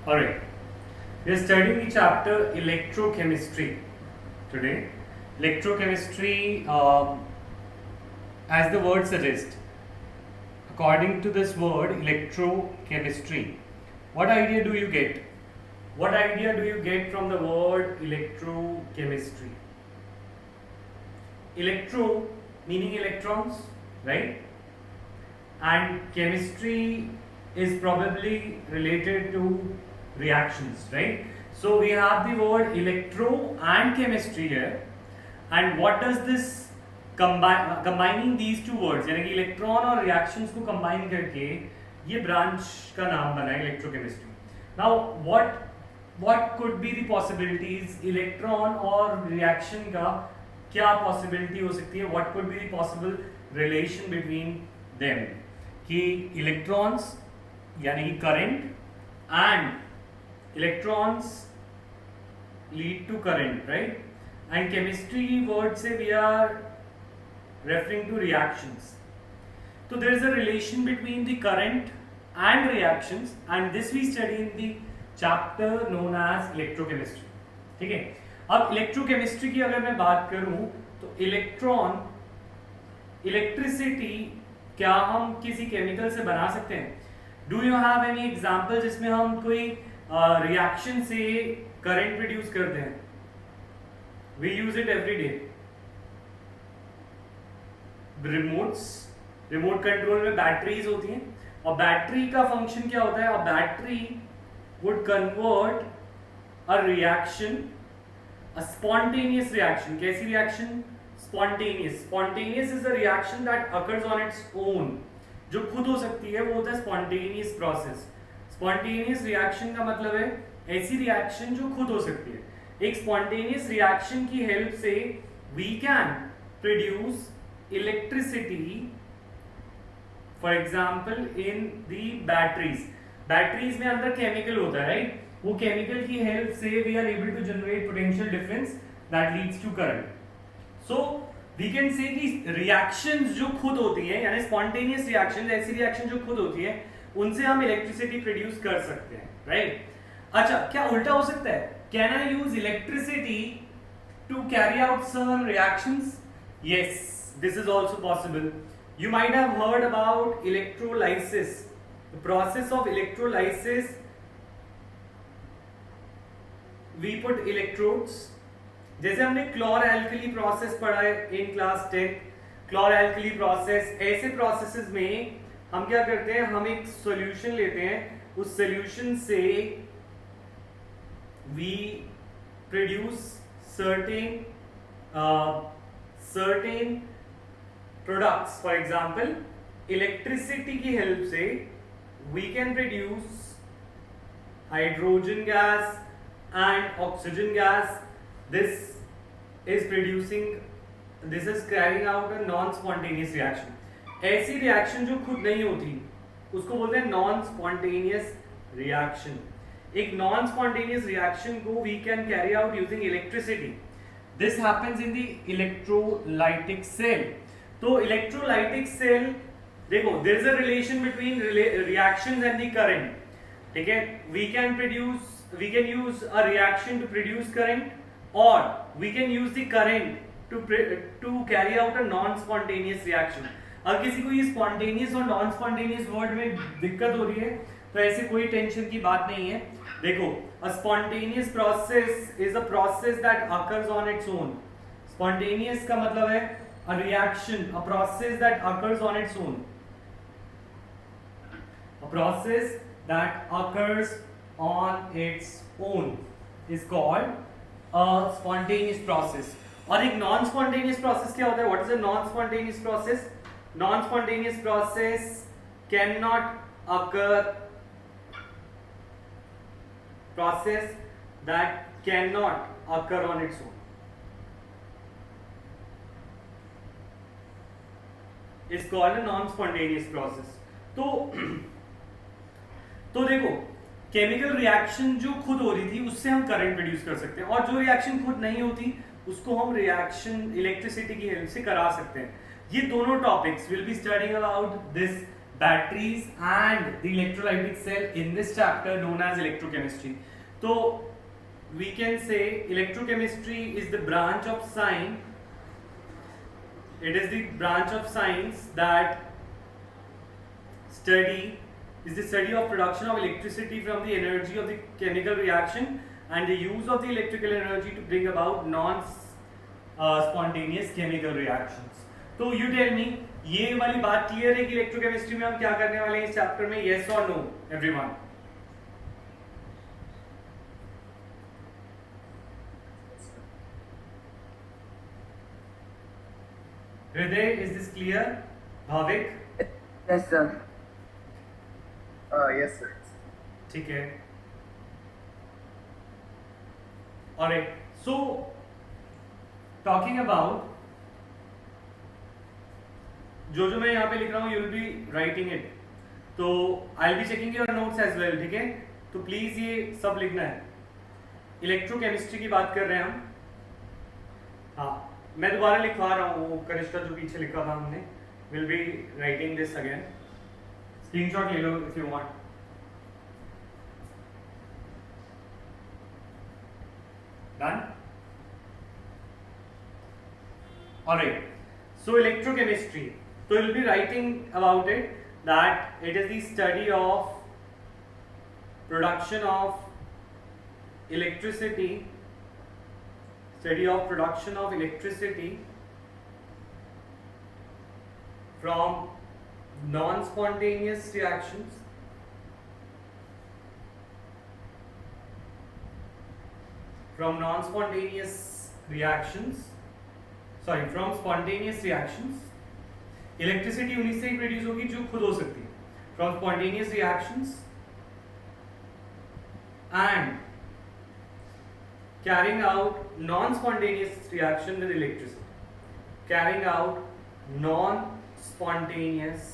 Alright, we are studying the chapter electrochemistry today. Electrochemistry, as the word suggests, according to this word electrochemistry, what idea do you get? What idea do you get from the word electrochemistry? Electro meaning electrons, right? And chemistry is probably related to reactions, right? So we have the word electro and chemistry here, and what does this combining these two words यानी कि electron और reactions को combine करके ये branch का नाम बना है electrochemistry. Now what could be the possibilities electron और रिएक्शन का क्या पॉसिबिलिटी हो सकती है, what could be the possible relation between them कि इलेक्ट्रॉन्स यानी कि current and electrons lead to current, right? And chemistry word से we are referring to reactions. So there is a relation between the current and reactions, and this we study in the chapter known as electrochemistry. ठीक है. अब electrochemistry की अगर मैं बात करूं तो इलेक्ट्रॉन इलेक्ट्रिसिटी क्या हम किसी केमिकल से बना सकते हैं? Do you have any example जिसमें हम कोई रिएक्शन से करंट प्रोड्यूस करते हैं? We use it every day. Remote control में बैटरीज होती हैं, और बैटरी का फंक्शन क्या होता है? A battery would convert a reaction, a spontaneous reaction. कैसी reaction? Spontaneous. Spontaneous is a reaction that occurs on its own. जो खुद हो सकती है वो होता है स्पॉन्टेनियस प्रोसेस. स्पॉन्टेनियस रिएक्शन का मतलब है ऐसी रिएक्शन जो खुद हो सकती है. एक स्पॉन्टेनियस रिएक्शन की हेल्प से we can produce electricity, for example in the batteries. Batteries में अंदर केमिकल होता है, राइट? वो केमिकल की हेल्प से we are able to generate potential difference that leads to current. So we can say कि रिएक्शंस जो खुद होती हैं यानी स्पॉन्टेनियस रिएक्शंस, ऐसी रिएक्शन जो खुद होती है उनसे हम इलेक्ट्रिसिटी प्रोड्यूस कर सकते हैं, राइट? अच्छा, क्या उल्टा हो सकता है? Can I use electricity to carry out some reactions? Yes, this is also possible. You might have heard about electrolysis. The process of electrolysis, we put electrodes. जैसे हमने क्लोर-एल्कली प्रोसेस पढ़ा है इन क्लास 10. क्लोर-एल्कली प्रोसेस, ऐसे processes में हम क्या करते हैं? हम एक सॉल्यूशन लेते हैं, उस सॉल्यूशन से we produce certain products. For example, electricity की हेल्प से we can produce hydrogen gas and oxygen gas. This is carrying out a non-spontaneous reaction. ऐसी रिएक्शन जो खुद नहीं होती उसको बोलते हैं non-spontaneous reaction. एक non-spontaneous reaction को we can carry out using electricity. This happens in the electrolytic cell. तो इलेक्ट्रोलाइटिक सेल देखो, there is a relation between reactions and the current. ठीक है, we can use a reaction to produce current, और we can use the current to carry out a non spontaneous reaction. अगर किसी को ये spontaneous और non spontaneous word में दिक्कत हो रही है तो ऐसे कोई टेंशन की बात नहीं है. देखो, अ spontaneous process is a process that occurs on its own. Spontaneous का मतलब है a reaction, a process that occurs on its own. A process that occurs on its own is called a spontaneous process. और एक non-spontaneous process क्या होता है? What is a non-spontaneous process? Non-spontaneous process cannot occur. Process that cannot occur on its own is called a non-spontaneous process. तो देखो, chemical reaction जो खुद हो रही थी उससे हम करंट प्रोड्यूस कर सकते हैं, और जो रिएक्शन खुद नहीं होती उसको हम रिएक्शन इलेक्ट्रिसिटी की हेल्प से करा सकते हैं. ये दोनों topics will be studying about this batteries and the electrolytic cell in this chapter known as electrochemistry. So we can say electrochemistry is the branch of science. It is the branch of science that is the study of production of electricity from the energy of the chemical reaction and the use of the electrical energy to bring about non-spontaneous chemical reactions. तो you tell me, ये वाली बात clear है कि electrochemistry में हम क्या करने वाले हैं इस चैप्टर में? yes or no everyone? Hriday, is this clear? Bhavik? Yes, sir. Yes, sir. ठीक है. Alright. So, talking about जो मैं यहाँ पे लिख रहा हूँ, you will be writing it. तो I'll be checking your notes as well, ठीक है? तो प्लीज ये सब लिखना है. इलेक्ट्रोकेमिस्ट्री की बात कर रहे हैं हम. हाँ, मैं दोबारा लिखवा रहा हूँ वो कनिष्का जो पीछे लिखा था हमने. We'll be writing this again. Screenshot ले लो if you want. Done? Alright. So electrochemistry. So you'll be writing about it that it is the study of production of electricity. Study of production of electricity from non-spontaneous reactions from spontaneous reactions. Electricity उन्हीं से ही produce होगी जो खुद हो सकती है. From spontaneous reactions and carrying out non-spontaneous reaction with electricity. Carrying out non-spontaneous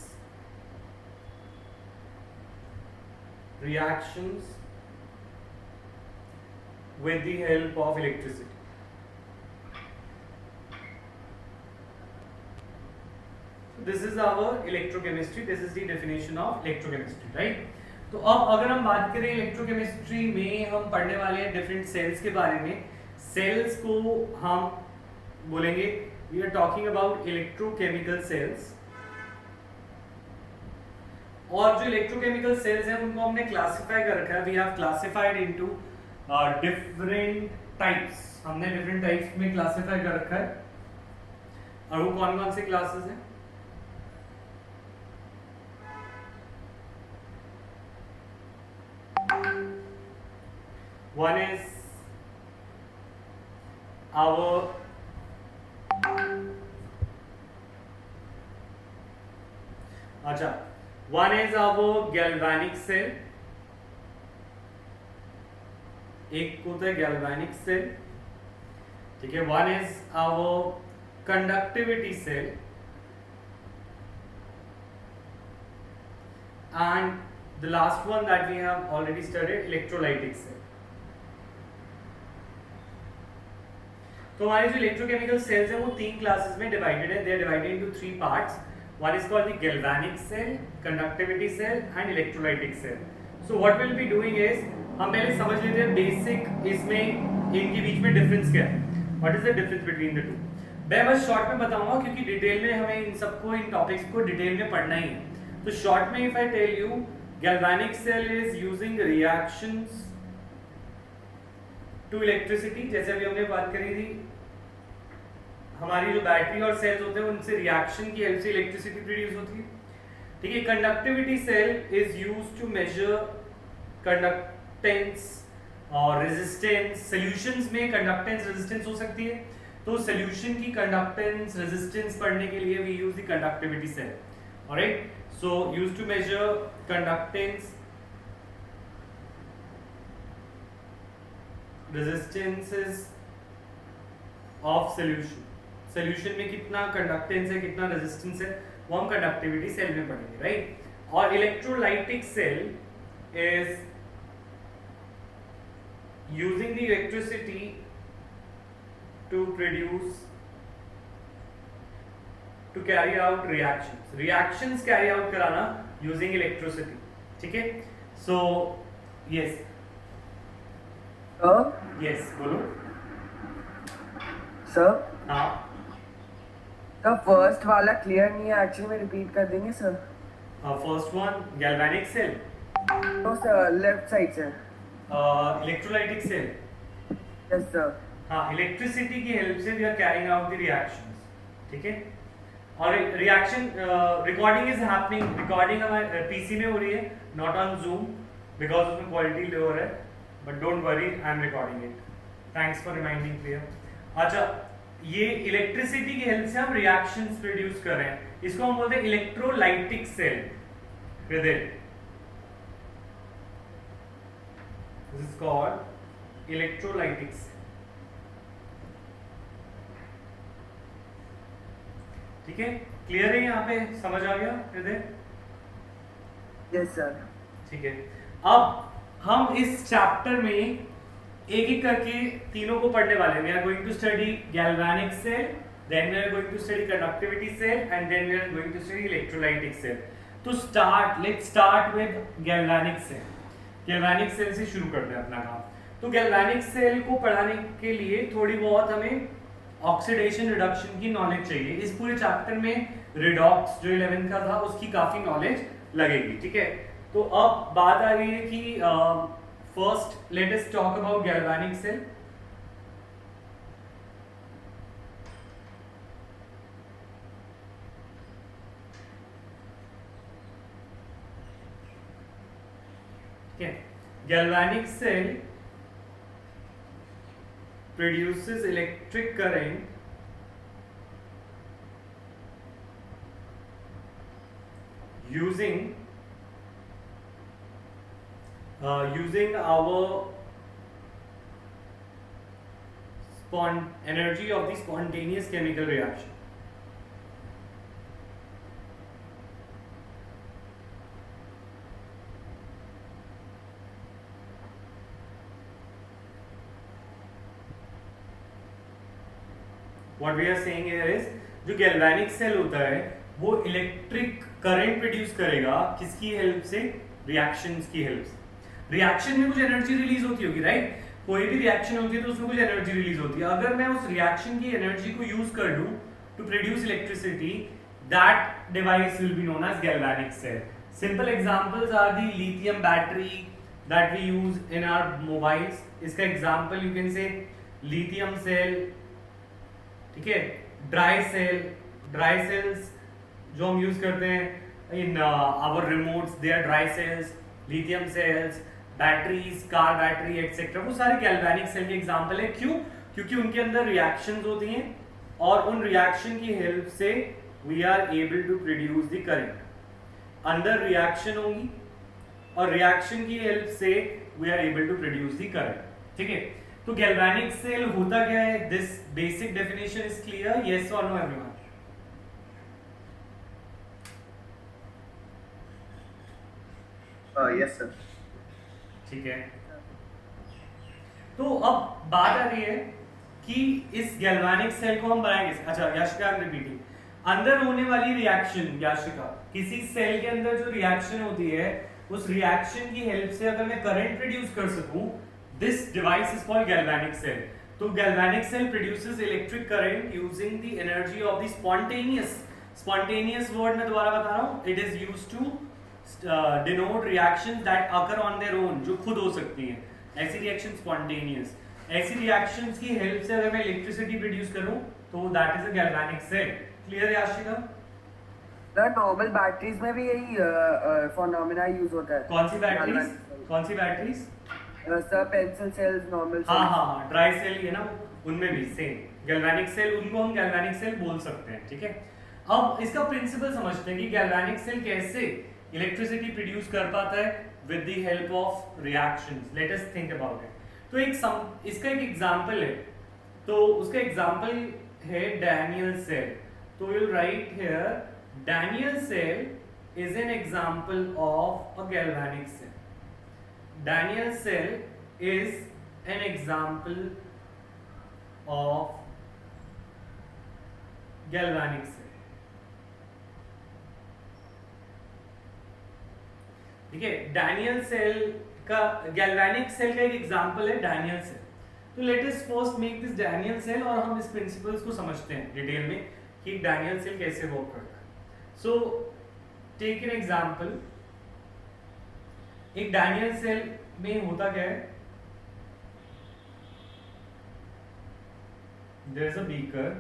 reactions with the help of electricity. So this is our electrochemistry. This is the definition of electrochemistry, right? तो अब अगर हम बात करें electrochemistry में, हम पढ़ने वाले हैं डिफरेंट सेल्स के बारे में. सेल्स को हम बोलेंगे, we are talking about electrochemical cells. और जो इलेक्ट्रोकेमिकल सेल्स हैं उनको हमने क्लासिफाई कर रखा है. We have classified into different types. हमने डिफरेंट टाइप्स में क्लासिफाई कर रखा है. और वो कौन कौन से क्लासेस हैं? One is our one is our galvanic cell. एक होता है galvanic cell, ठीक है. One is our conductivity cell and the last one that we have already studied, electrolytic cell. तो हमारे जो इलेक्ट्रोकेमिकल सेल्स हैं वो तीन क्लासेस में डिवाइडेड है. They are divided into three parts. One is called the galvanic cell, conductivity cell and electrolytic cell. So what will be doing is, हम पहले समझ लेते हैं बेसिक इसमें इनके बीच में डिफरेंस क्या है. What is the difference between the two? मैं बस शॉर्ट में बताऊंगा क्योंकि डिटेल में हमें इन सबको, इन टॉपिक्स को डिटेल में पढ़ना ही है. तो शॉर्ट में if I tell you, galvanic cell is using reactions to electricity. जैसे अभी हमने बात करी थी, हमारी जो बैटरी और सेल्स होते हैं उनसे रिएक्शन की हेल्प से इलेक्ट्रिसिटी प्रोड्यूस होती है, ठीक है. Conductivity cell is used to measure conductance और रेजिस्टेंस. सॉल्यूशंस में कंडक्टेंस रेजिस्टेंस हो सकती है, तो सॉल्यूशन की कंडक्टेंस रेजिस्टेंस पढ़ने के लिए we use the conductivity cell. Alright, so used to measure conductance, resistances of solution. Solution में कितना कंडक्टेंस है, कितना रेजिस्टेंस है, वो हम कंडक्टिविटी सेल में पढ़ेंगे, राइट. और electrolytic cell is using the electricity to produce, to carry out reactions. Reactions carry out कराना यूजिंग इलेक्ट्रिसिटी, ठीक है। सो यस यस बोलो। सर हाँ सर फर्स्ट वाला क्लियर नहीं है एक्चुअली में, रिपीट कर देंगे sir? First one galvanic cell, तो सर लेफ्ट साइड से। Electrolytic cell. Yes sir. हाँ, इलेक्ट्रिसिटी की हेल्प से we are carrying out the reactions, ठीक है। और reaction recording is happening, recording हमारे पीसी में हो रही है, नॉट ऑन जूम बिकॉज उसमें क्वालिटी लोअर है, but don't worry I am recording it. Thanks for reminding Priya. अच्छा, ये इलेक्ट्रिसिटी की हेल्प से हम रिएक्शंस प्रोड्यूस कर रहे हैं, इसको हम बोलते हैं electrolytic cell. Hriday, this is called electrolytic cell, ठीक है। क्लियर है यहाँ पे, समझ आ गया हृदय? Yes sir. ठीक है। अब हम इस चैप्टर में एक एक करके तीनों को पढ़ने वाले हैं। We are going to study galvanic cell, then we are going to study conductivity cell and then we are going to study electrolytic cell. तो let's start with galvanic cell. Galvanic cell से शुरू करते हैं अपना काम। तो galvanic cell को पढ़ाने के लिए थोड़ी बहुत हमें ऑक्सीडेशन रिडक्शन की नॉलेज चाहिए। इस पूरे चैप्टर में रिडॉक्स जो 11th का था उसकी काफी नॉलेज लगेगी, ठीक है। तो अब बात आ रही है कि first let us talk about galvanic cell. ठीक है, galvanic cell produces electric current using our energy of the spontaneous chemical reaction. What we are saying here is, जो गैल्वेनिक सेल होता है वो इलेक्ट्रिक करंट प्रोड्यूस करेगा, किसकी help से? Reactions की हेल्प से। रिएक्शन में कुछ एनर्जी रिलीज होती होगी, राइट? कोई भी रिएक्शन होती है तो उसमें कुछ एनर्जी रिलीज होती है। अगर मैं उस रिएक्शन की एनर्जी को यूज कर लूं to produce electricity, that device will be known as galvanic cell. Simple examples are the lithium battery that we use in our mobiles. इसका example you can say lithium cell, ठीक है। Dry cells जो हम use करते हैं in our remotes, they are dry cells. Lithium cells, batteries, car battery etcetera, वो सारे galvanic cell के एग्जांपल है। क्यों? क्योंकि उनके अंदर रिएक्शंस होती हैं और उन रिएक्शन की हेल्प से we are able to produce the current. अंदर रिएक्शन होगी और रिएक्शन की हेल्प से we are able to produce the current, ठीक है। तो गैल्वेनिक सेल होता क्या है? This basic definition is clear, yes और नो एवरीवन? Yes sir. ठीक है। तो अब बात आ रही है कि इस गैल्वेनिक सेल को हम बनाएंगे। अच्छा याशिका, आई एम रिपीटिंग, अंदर होने वाली रिएक्शन, याशिका, किसी सेल के अंदर जो रिएक्शन होती है उस रिएक्शन की हेल्प से अगर मैं करंट प्रोड्यूस कर सकूं, this device is called galvanic cell. तो galvanic cell produces electric current using the energy of the spontaneous word मैं दोबारा बता रहा हूँ, it is used to denote reactions that occur on their own, जो खुद हो सकती हैं। ऐसी रिएक्शन spontaneous, ऐसी रिएक्शंस की हेल्प से अगर मैं इलेक्ट्रिसिटी प्रोड्यूस करूँ तो that is a galvanic cell. Clear है आशिका? सर नॉर्मल बैटरीज में भी यही फिनोमेना यूज होता है। कौन सी बैटरीज? कौन सी batteries? Sir pencil cells, normal cells. हाँ, ड्राई सेल ही है ना, उनमें भी सेम गैल्वेनिक सेल, उनको हम गैल्वेनिक सेल बोल सकते हैं, ठीक है। अब इसका प्रिंसिपल समझते हैं कि गैल्वेनिक सेल कैसे इलेक्ट्रिसिटी प्रोड्यूस कर पाता है with the help of reactions. Let us think about it. तो इसका एक एग्जांपल है, तो उसका एग्जांपल है डैनियल सेल। तो we will write here Daniell cell is an example of a galvanic cell. Daniell cell is an example of galvanic cell. ठीक है, डैनियल सेल का, गैल्वेनिक सेल का एक एग्जांपल है डैनियल सेल। तो let us first make this Daniell cell और हम इस प्रिंसिपल्स को समझते हैं डिटेल में कि डैनियल सेल कैसे वर्क करता है। सो टेक एन एग्जांपल, एक डैनियल सेल में होता क्या है, देयर इज अ बीकर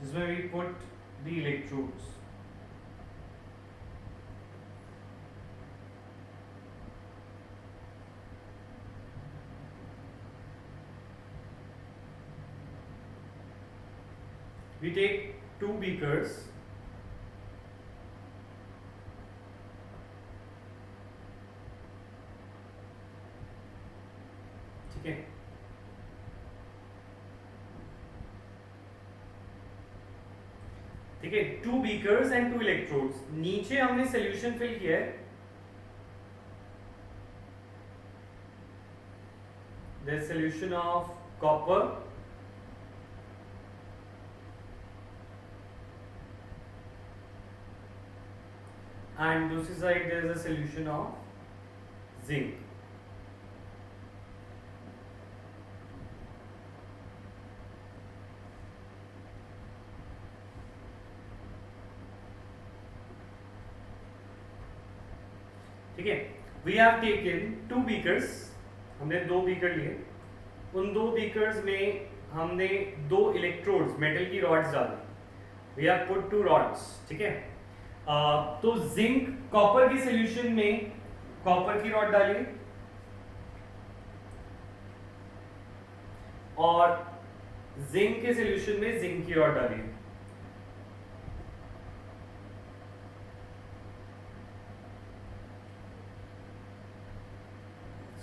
जिसमें we put the electrodes, we take two beakers, ठीक है, ठीक है, two beakers and two electrodes. नीचे हमने सॉल्यूशन फिल किया है, there is solution of copper and दूसरी side there is a solution of zinc। ठीक है, we have taken two beakers, हमने दो बीकर लिए, उन दो बीकर्स में हमने दो इलेक्ट्रोड्स मेटल की रॉड्स डाली, we have put two rods, ठीक है। तो जिंक कॉपर की सॉल्यूशन में कॉपर की रॉड डालिए और जिंक के सॉल्यूशन में जिंक की रॉड डालिए।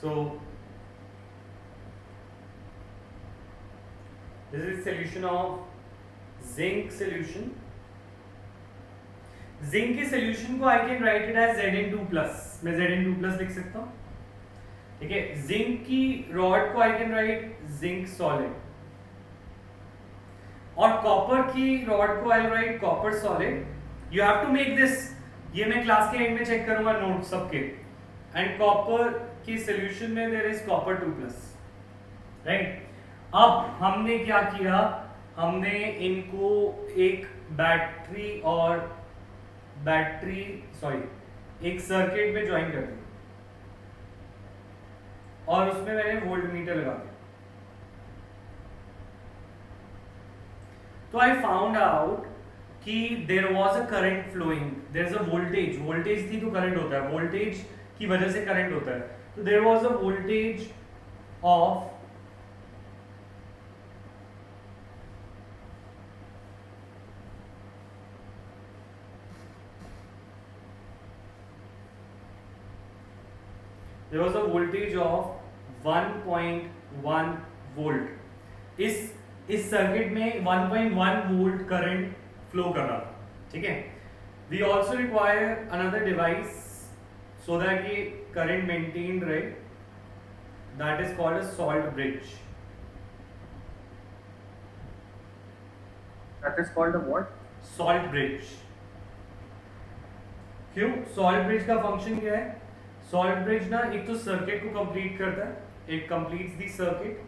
So this is solution of zinc solution। Zinc के सॉल्यूशन को I can write it as Zn2+, मैं Zn2+ लिख सकता हूं, ठीक है। जिंक की रॉड को I can write zinc solid और कॉपर की रॉड को I write copper solid. You have to make this, ये मैं क्लास के एंड में चेक करूंगा नोट सबके। एंड कॉपर की सॉल्यूशन में देयर इज कॉपर 2+, राइट। अब हमने क्या किया, हमने इनको एक एक सर्किट में ज्वाइन कर दिया और उसमें मैंने वोल्टमीटर लगा दिया। तो आई फाउंड आउट कि there was a current flowing, there is a voltage, voltage थी तो करंट होता है, वोल्टेज की वजह से करंट होता है। तो there was a voltage of there was a voltage of 1.1 volt. इस सर्किट में 1.1 वोल्ट करंट फ्लो कर रहा था, ठीक है। We also require another device so that ये करंट मेंटेन रहे, that is called a salt bridge. That is called a what? Salt bridge. क्यों? सॉल्ट ब्रिज का फंक्शन क्या है? सॉल्ट ब्रिज ना एक तो सर्किट को कंप्लीट करता है, इट कंप्लीट्स दी सर्किट,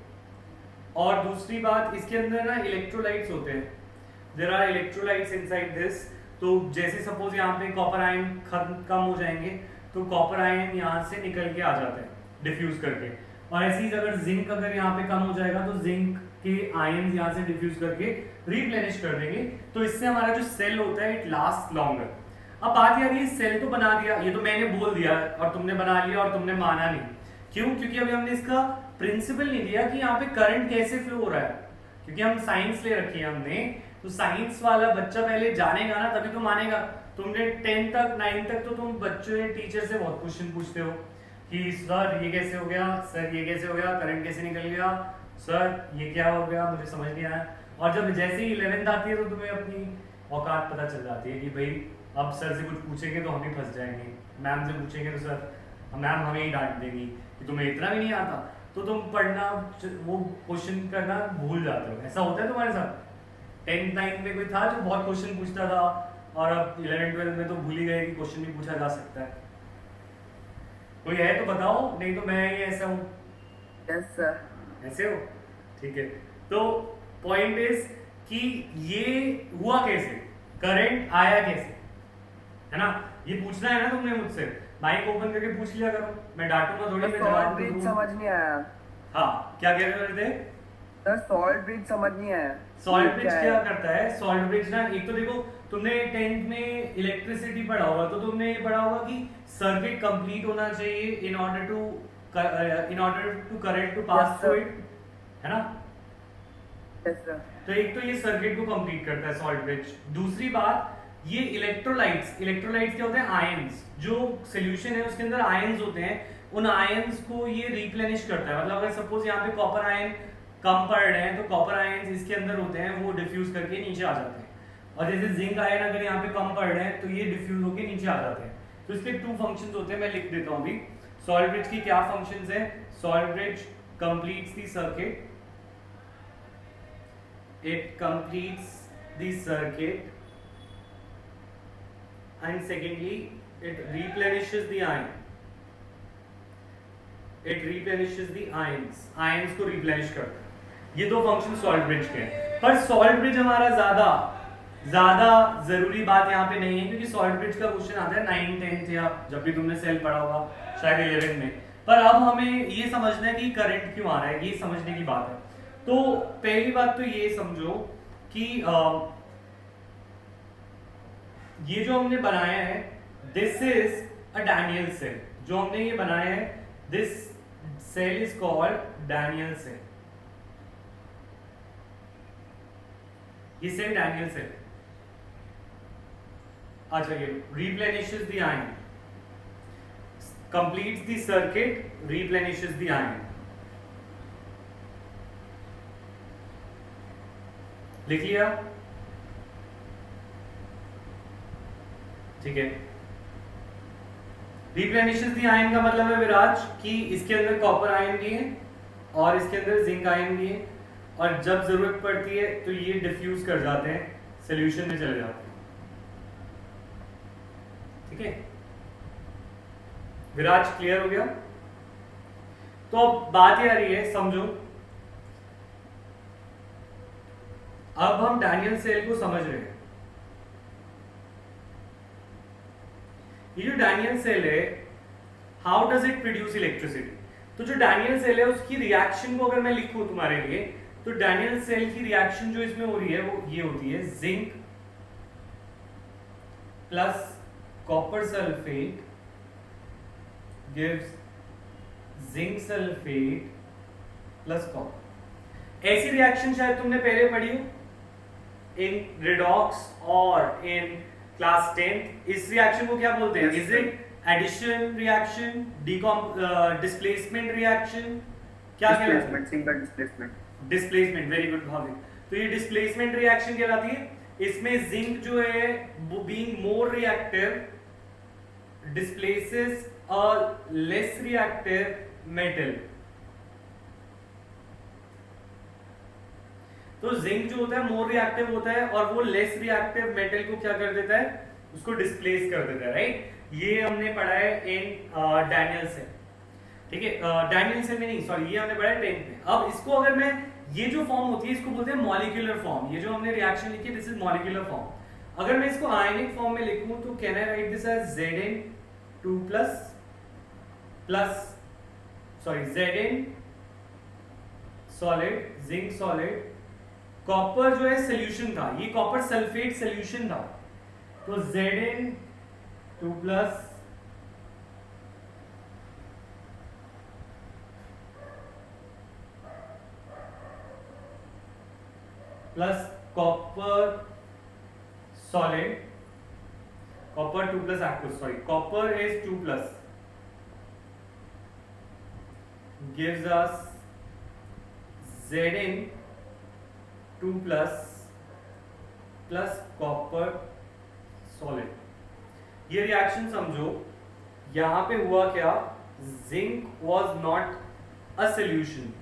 और दूसरी बात इसके अंदर ना इलेक्ट्रोलाइट्स होते हैं, there are electrolytes inside this. तो जैसे सपोज यहाँ पे कॉपर आयन कम हो जाएंगे तो कॉपर आयन यहाँ से निकल के आ जाते हैं डिफ्यूज करके, और ऐसे ही अगर जिंक अगर यहाँ पे कम हो जाएगा तो जिंक के आयन यहाँ से डिफ्यूज करके रिप्लेनिश कर देंगे। तो इससे हमारा जो सेल होता है इट लास्ट लॉन्गर। अब बात यार ये सेल तो बना दिया, ये तो मैंने बोल दिया और तुमने बना लिया और तुमने माना नहीं, क्यों? क्योंकि अभी हमने इसका प्रिंसिपल नहीं दिया कि यहाँ पे करंट कैसे फ्लो हो रहा है, क्योंकि हम साइंस ले रखी है हमने, तो साइंस वाला बच्चा पहले जानेगा ना तभी तो मानेगा। तुमने 10 तक 9 तक तो तुम बच्चे टीचर से बहुत क्वेश्चन पूछते हो कि सर ये कैसे हो गया, सर ये कैसे हो गया, करंट कैसे निकल गया, सर ये क्या हो गया, मुझे समझ नहीं आया। और जब जैसे ही 11th आती है तो तुम्हें अपनी औकात पता चल जाती है कि भाई अब सर से कुछ पूछेंगे तो हम ही फंस जाएंगे, मैम से पूछेंगे तो सर मैम हमें ही डांट देंगी कि तुम्हें इतना भी नहीं आता, तो तुम पढ़ना वो क्वेश्चन करना भूल जाते हो। ऐसा होता है तुम्हारे साथ? 10th 9th में कोई था जो बहुत क्वेश्चन पूछता था और अब 11-12 में तो भूल ही गए कि क्वेश्चन भी पूछा जा सकता है। कोई है तो बताओ, नहीं तो मैं ही ऐसा हूँ। Yes sir. ऐसे हो, ठीक है। तो पॉइंट इज कि ये हुआ कैसे, करंट आया कैसे, है ना, ये पूछना है ना तुमने मुझसे। माइक ओपन करके पूछ लिया करो, मैं डांटूंगा थोड़ी, मैं सॉल्ट जवाब ब्रिज दूंगा। समझ नहीं आया हाँ, क्या कह रहे थे? सर, सॉल्ट ब्रिज समझ नहीं आया। सॉल्ट ब्रिज है? क्या करता है? सॉल्ट ब्रिज ना, एक तो देखो तुमने 10th में इलेक्ट्रिसिटी पढ़ा होगा, तो तुमने ये पढ़ा होगा कि सर्किट कंप्लीट होना चाहिए in order to current to pass through it, है ना। Yes sir. तो एक तो ये सर्किट को कंप्लीट करता है सॉल्ट ब्रिज। दूसरी बात, ये इलेक्ट्रोलाइट्स क्या होते हैं? आयंस। जो सॉल्यूशन है उसके अंदर आयंस होते हैं, उन आयंस को ये रिप्लेनिश करता है। मतलब अगर सपोज यहाँ पे कॉपर आयन कम पड़ रहे हैं तो कॉपर आयंस इसके अंदर होते हैं, वो डिफ्यूज करके नीचे आ जाते हैं। और जैसे जिंक आयन अगर यहाँ पे कम पड़ रहे हैं तो ये डिफ्यूज होके नीचे आ जाते हैं। तो इसके 2 फंक्शंस होते हैं, मैं लिख देता हूँ अभी। सॉल्ट ब्रिज की क्या फंक्शंस है? Salt bridge completes the circuit, it completes the circuit, and secondly it replenishes the ion, it replenishes the ions को replenish करता है। ये 2 फंक्शन सॉल्ट ब्रिज के हैं। पर सॉल्ट ब्रिज हमारा ज्यादा जरूरी बात यहाँ पे नहीं है, क्योंकि सॉल्ट ब्रिज का क्वेश्चन आता है 9, 10th या जब भी तुमने सेल पढ़ा होगा, शायद 11 में। पर अब हमें ये समझना है कि करंट क्यों आ रहा है, ये समझने की बात है। तो पहली बात तो ये समझो कि ये जो हमने बनाया है, this is a Daniell cell. जो हमने ये बनाया है, this cell is called Daniell cell. ये सेल डैनियल सेल। अच्छा, ये replenishes the ion, completes the circuit, replenishes the ion। लिख लिया? ठीक है। replenishes the ion का मतलब है विराज कि इसके अंदर कॉपर आयन भी है और इसके अंदर जिंक आयन भी है, और जब जरूरत पड़ती है तो ये डिफ्यूज कर जाते हैं, सॉल्यूशन में चले जाते हैं। ठीक है विराज, क्लियर हो गया? तो अब बात ये आ रही है, समझो, अब हम डैनियल सेल को समझ रहे हैं। ये जो डैनियल सेल है, how does it produce electricity? तो जो डैनियल सेल है उसकी रिएक्शन को अगर मैं लिखूं तुम्हारे लिए, तो डैनियल सेल की रिएक्शन जो इसमें हो रही है वो ये होती है, zinc plus copper sulphate gives zinc sulphate plus copper. ऐसी रिएक्शन शायद तुमने पहले पढ़ी हो इन रेडॉक्स और इन क्लास 10th। इस रिएक्शन को क्या बोलते हैं? Is it addition reaction, displacement reaction, क्या कहलाती है? Single displacement. Displacement, very good भाभी। तो ये डिस्प्लेसमेंट रिएक्शन कहलाती है। इसमें जिंक जो है वो being more reactive displaces a less reactive metal. तो जिंक जो होता है मोर रिएक्टिव होता है और वो लेस रिएक्टिव मेटल को क्या कर देता है? उसको डिस्प्लेस कर देता है, राइट। ये हमने पढ़ा है इन डैनियल सेल। ठीक है, डैनियल सेल में नहीं, सॉरी, ये हमने पढ़ा है 10th में। अब इसको अगर मैं, ये जो फॉर्म होती है इसको बोलते हैं मॉलिक्यूलर फॉर्म। ये जो हमने रिएक्शन लिखी है, दिस इज मॉलिक्यूलर फॉर्म। अगर मैं इसको आयनिक फॉर्म में लिखूं तो can I write this as Zn2 plus Zn solid, zinc solid, copper जो है सोल्यूशन था, ये कॉपर सल्फेट सोल्यूशन था, तो Zn2 plus copper solid, copper 2 plus aqueous, sorry, copper is 2 plus gives us Zn2 plus copper solid. ये reaction समझो, यहां पे हुआ क्या? Zinc was not a solution,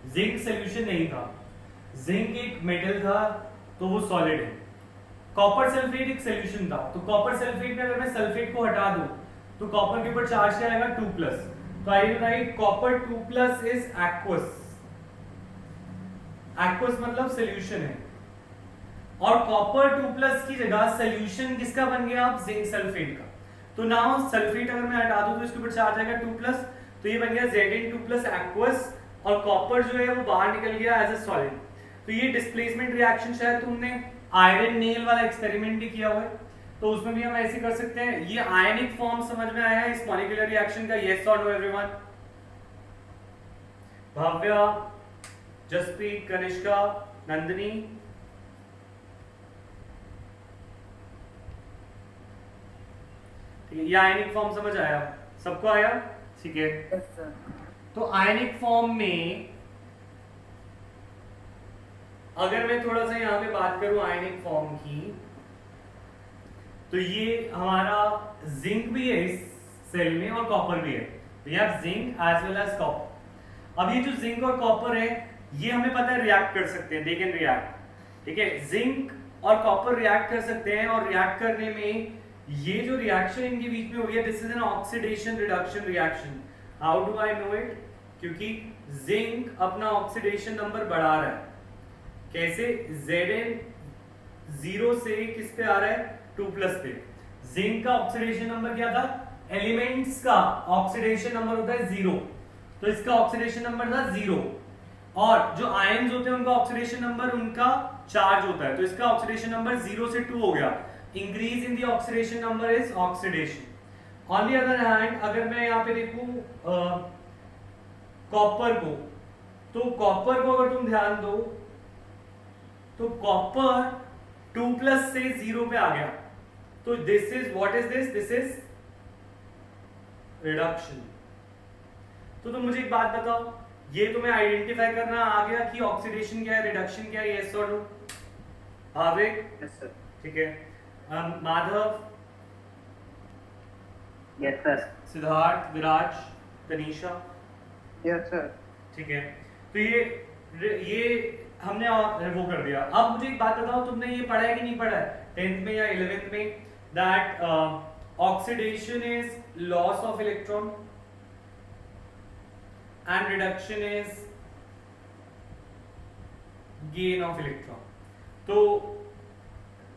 zinc solution नहीं था, जिंक एक मेटल था तो वो सॉलिड है। कॉपर सल्फेट एक सोल्यूशन था, तो कॉपर सल्फेट में अगर मैं सल्फेट को हटा दूं तो कॉपर के ऊपर चार्ज क्या आएगा 2+, तो I will write copper 2+ is aqueous. Aqueous मतलब सोल्यूशन है, और कॉपर 2+ की जगह सोल्यूशन किसका बन गया अब, जिंक सल्फेट का। तो नाउ सल्फेट अगर मैं हटा दूं तो इसके ऊपर चार्ज आएगा 2+, तो ये बन गया Zn2+ एक्वस, और कॉपर जो है वो बाहर निकल गया एज अ सॉलिड। तो ये डिस्प्लेसमेंट रिएक्शन शायद तुमने आयरन नेल वाला एक्सपेरिमेंट भी किया हुआ है, तो उसमें भी हम ऐसे कर सकते हैं। ये आयनिक फॉर्म समझ में आया है इस मॉलिक्यूलर रिएक्शन का, यस और नो एवरीवन? भव्या, जसप्रीत, कनिष्का, नंदिनी, ठीक है, ये आयनिक फॉर्म समझ आया सबको? आया, ठीक है। Yes, sir. तो आयनिक फॉर्म में अगर मैं थोड़ा सा यहाँ पे बात करूं आयनिक फॉर्म की, तो ये हमारा जिंक भी है इस सेल में और कॉपर भी है, तो ये zinc as well as copper. अब ये जो जिंक और कॉपर है ये हमें पता है रिएक्ट कर सकते हैं, दे कैन रिएक्ट, ठीक है। जिंक और कॉपर रिएक्ट कर सकते हैं, और रिएक्ट करने में ये जो रिएक्शन इनके बीच में हो रही है, this is an oxidation reduction reaction. How do I know it? क्योंकि जिंक अपना ऑक्सीडेशन नंबर बढ़ा रहा है। कैसे? Zn 0 से किस पे आ रहा है, 2+ पे। जिंक का ऑक्सीडेशन नंबर क्या था? एलिमेंट्स का ऑक्सीडेशन नंबर होता है 0, तो इसका ऑक्सीडेशन नंबर था 0, और जो आयंस होते हैं उनका ऑक्सीडेशन नंबर उनका चार्ज होता है, तो इसका ऑक्सीडेशन नंबर 0 से 2 हो गया। Increase in the oxidation number is oxidation. On the other hand अगर मैं यहाँ पे देखूं कॉपर को, तो कॉपर को अगर तुम ध्यान दो तो कॉपर 2+ से 0 पे आ गया, तो this is what is this? This is reduction. तो तुम मुझे एक बात बताओ, ये तुम्हें आइडेंटिफाई करना आ गया कि ऑक्सीडेशन क्या है, रिडक्शन क्या है, यस और नो? भाविक? Yes, sir. ठीक है। माधव? Yes, sir. सिद्धार्थ, विराज, तनीषा? Yes, sir. ठीक है। तो ये हमने वो कर दिया। अब मुझे एक बात बताओ, तुमने ये पढ़ा है कि नहीं पढ़ा है 10th में या 11th में, that oxidation is loss of electron and reduction is gain of electron. तो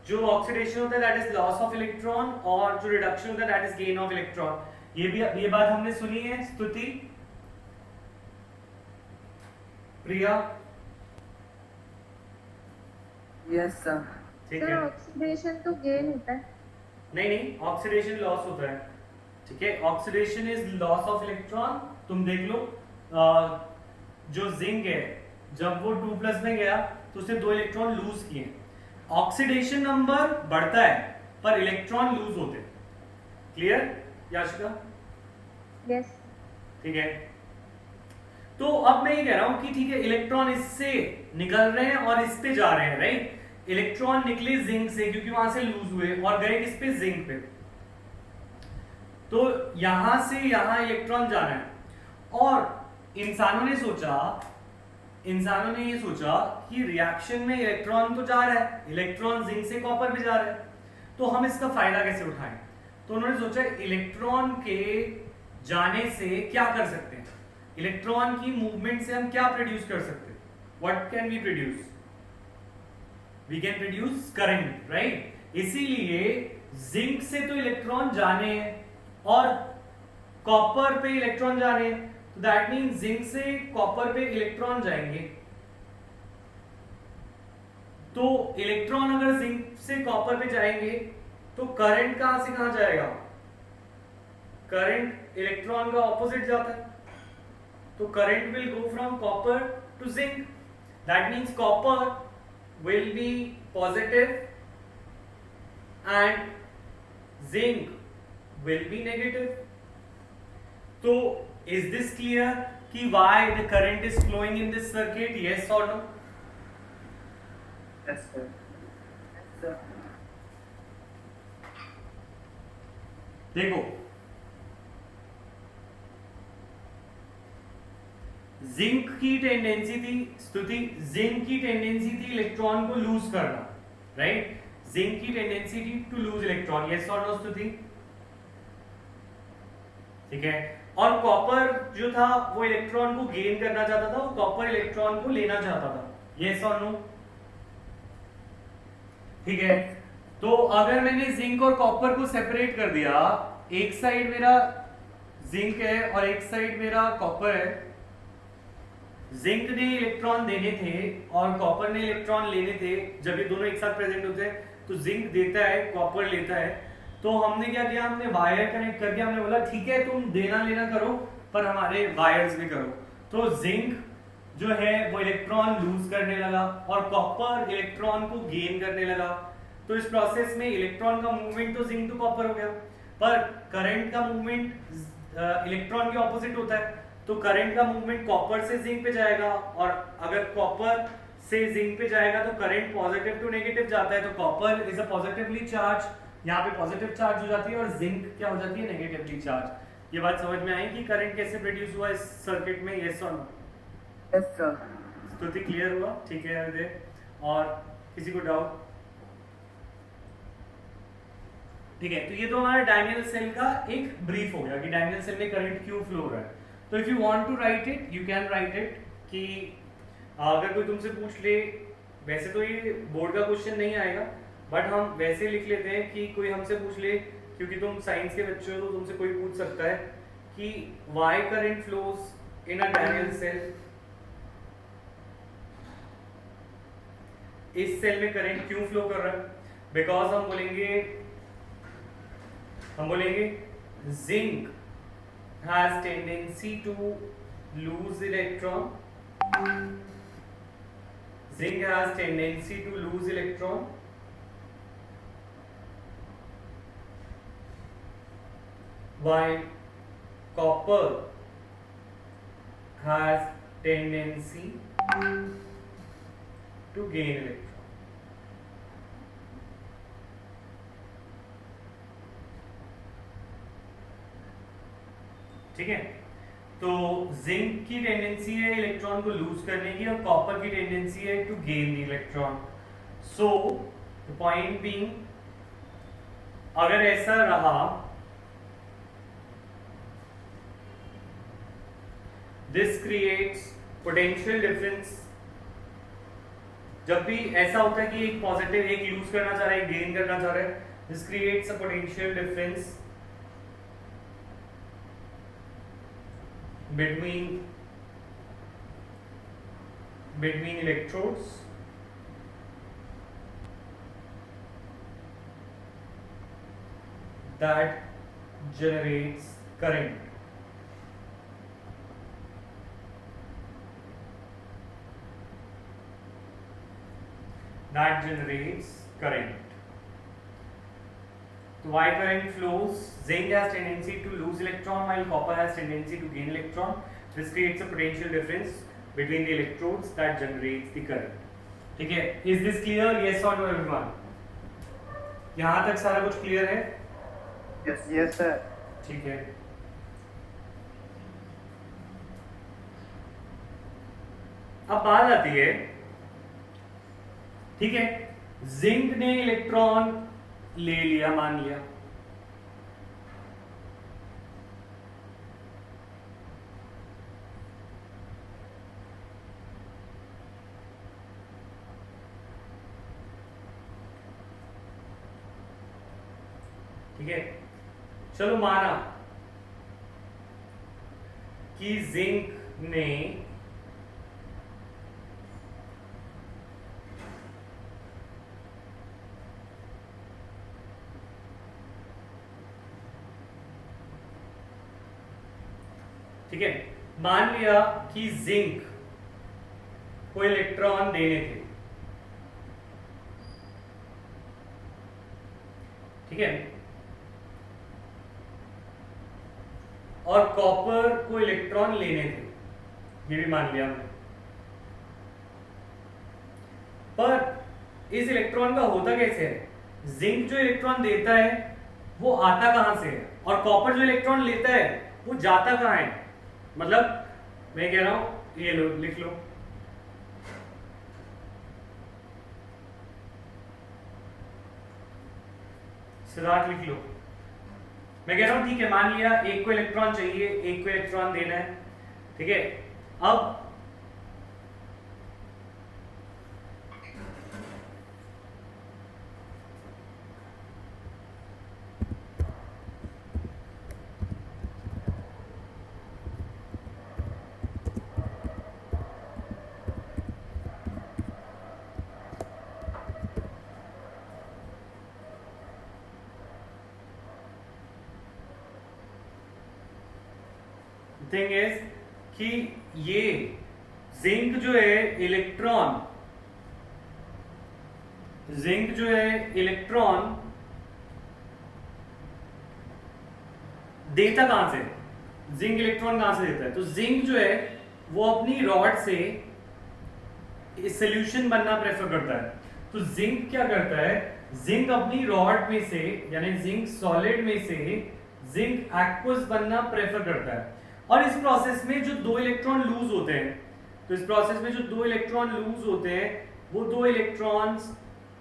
जो ऑक्सीडेशन होता है that is loss of electron, और जो रिडक्शन होता है that is gain of electron. ये बात हमने सुनी है। स्तुति, प्रिया? Yes, sir. ठीक सर है। ऑक्सीडेशन तो गेन होता है। नहीं, ऑक्सीडेशन लॉस होता है, ठीक है। Oxidation is loss of electron. तुम देख लो जो जिंक है जब वो 2+ में गया तो उसने 2 इलेक्ट्रॉन लूज किए। ऑक्सीडेशन नंबर बढ़ता है पर इलेक्ट्रॉन लूज होते हैं। क्लियर याशिका? यस। ठीक है। तो अब मैं ये कह रहा हूं कि ठीक है, इलेक्ट्रॉन इससे निकल रहे हैं और इस पे जा रहे हैं, राइट। इलेक्ट्रॉन निकले जिंक से क्योंकि वहां से लूज हुए और गए किस पे, जिंक पे। तो यहां से यहां इलेक्ट्रॉन जाना है, और इंसानों ने ये सोचा कि रिएक्शन में इलेक्ट्रॉन तो जा रहा है, इलेक्ट्रॉन जिंक से कॉपर भी जा रहा है, तो हम इसका फायदा कैसे उठाएं। तो उन्होंने सोचा इलेक्ट्रॉन के जाने से क्या कर सकते हैं, इलेक्ट्रॉन की मूवमेंट से हम क्या प्रोड्यूस कर सकते हैं। What can we produce? We can produce current, right. इसीलिए जिंक से तो इलेक्ट्रॉन जाने हैं और कॉपर पे इलेक्ट्रॉन जाने हैं, तो दैट मीन जिंक से कॉपर पे इलेक्ट्रॉन जाएंगे। तो इलेक्ट्रॉन अगर जिंक से कॉपर पे जाएंगे तो करंट कहां से कहां जाएगा, करंट इलेक्ट्रॉन का ऑपोजिट जाता है, तो current will go from copper two zinc. That means copper will be positive and zinc will be negative. So is this clear कि why the current is flowing in this circuit? Yes or no? Yes, sir. Yes, sir. देखो, zinc की tendency थी, स्तुति, zinc की tendency थी electron को loose करना, right. Zinc की टेंडेंसी थी टू लूज इलेक्ट्रॉन, यस और नो स्तुति? ठीक है। और कॉपर जो था वो इलेक्ट्रॉन को गेन करना चाहता था, वो कॉपर इलेक्ट्रॉन को लेना चाहता था, यस और नो? ठीक है। तो अगर मैंने जिंक और कॉपर को सेपरेट कर दिया, एक साइड मेरा जिंक है और एक साइड मेरा कॉपर है, जिंक ने इलेक्ट्रॉन देने थे और कॉपर ने इलेक्ट्रॉन लेने थे, जब ये दोनों एक साथ प्रेजेंट होते हैं तो जिंक देता है, कॉपर लेता है। तो हमने क्या किया, हमने वायर कनेक्ट कर दिया, हमने बोला ठीक है तुम देना लेना करो पर हमारे वायर्स भी करो। तो जिंक जो है वो इलेक्ट्रॉन लूज करने लगा और कॉपर इलेक्ट्रॉन को गेन करने लगा। तो इस प्रोसेस में इलेक्ट्रॉन का मूवमेंट तो जिंक टू कॉपर हो गया, पर करंट का मूवमेंट इलेक्ट्रॉन के ऑपोजिट होता है। तो करंट का मूवमेंट कॉपर से जिंक पे जाएगा, और अगर कॉपर से जिंक पे जाएगा तो करंट पॉजिटिव टू नेगेटिव जाता है, तो copper is a positively charge, यहाँ पे पॉजिटिव चार्ज हो जाती है और जिंक क्या हो जाती है, नेगेटिवली चार्ज। ये बात समझ में आई कि करंट कैसे प्रोड्यूस हुआ इस सर्किट में, यस और नो? Yes sir. स्तुति क्लियर हुआ? ठीक है हृदय, और किसी को डाउट? ठीक है, तो ये तो हमारा डायनेल सेल का एक ब्रीफ हो गया कि डायनेल सेल में करंट क्यों फ्लो हो रहा है। तो if you want to write it you can write it, कि अगर कोई तुमसे पूछ ले, वैसे तो ये बोर्ड का क्वेश्चन नहीं आएगा बट हम वैसे लिख लेते हैं कि कोई हमसे पूछ ले, क्योंकि तुम साइंस के बच्चे हो तो तुमसे कोई पूछ सकता है कि why current flows in a Daniell cell, इस सेल में करंट क्यों फ्लो कर रहा है? बिकॉज हम बोलेंगे zinc has tendency to lose electron, zinc has tendency to lose electron, while copper has tendency to gain electron. ठीक है, तो जिंक की टेंडेंसी है इलेक्ट्रॉन को लूज करने की और कॉपर की टेंडेंसी है to gain the electron. So the point being, अगर ऐसा रहा, दिस क्रिएट्स पोटेंशियल डिफरेंस। जब भी ऐसा होता है कि एक पॉजिटिव, एक लूज करना चाह रहा है, एक गेन करना चाह रहा है, this creates a potential difference between electrodes that generates current. That generates current. So why current flows? Zinc has tendency to lose electron while copper has tendency to gain electron. This creates a potential difference between the electrodes that generates the current. ठीक है, is this clear? Yes or no everyone? यहाँ तक सारा कुछ clear है? Yes yes sir. ठीक है, अब बात आती है, ठीक है, जिंक ने इलेक्ट्रॉन ले लिया, मान लिया, ठीक है, चलो माना कि जिंक ने ठीक है, मान लिया कि जिंक को इलेक्ट्रॉन देने थे, ठीक है, और कॉपर को इलेक्ट्रॉन लेने थे, ये भी मान लिया हमने। पर इस इलेक्ट्रॉन का होता कैसे है? जिंक जो इलेक्ट्रॉन देता है वो आता कहां से है, और कॉपर जो इलेक्ट्रॉन लेता है वो जाता कहां है? मतलब मैं कह रहा हूं, ये लो लिख लो, सिद्धार्थ लिख लो। मैं कह रहा हूं ठीक है, मान लिया एक को इलेक्ट्रॉन चाहिए, एक को इलेक्ट्रॉन देना है, ठीक है। अब थिंग इज कि ये जिंक जो है इलेक्ट्रॉन देता कहां से, जिंक इलेक्ट्रॉन कहां से देता है? तो जिंक जो है वो अपनी रॉड से सॉल्यूशन बनना प्रेफर करता है। तो जिंक क्या करता है, जिंक अपनी रॉड में से यानी जिंक सॉलिड में से जिंक एक्वस बनना प्रेफर करता है। और इस प्रोसेस में जो दो इलेक्ट्रॉन लूज होते हैं, तो इस प्रोसेस में जो दो इलेक्ट्रॉन लूज होते हैं, वो दो इलेक्ट्रॉन्स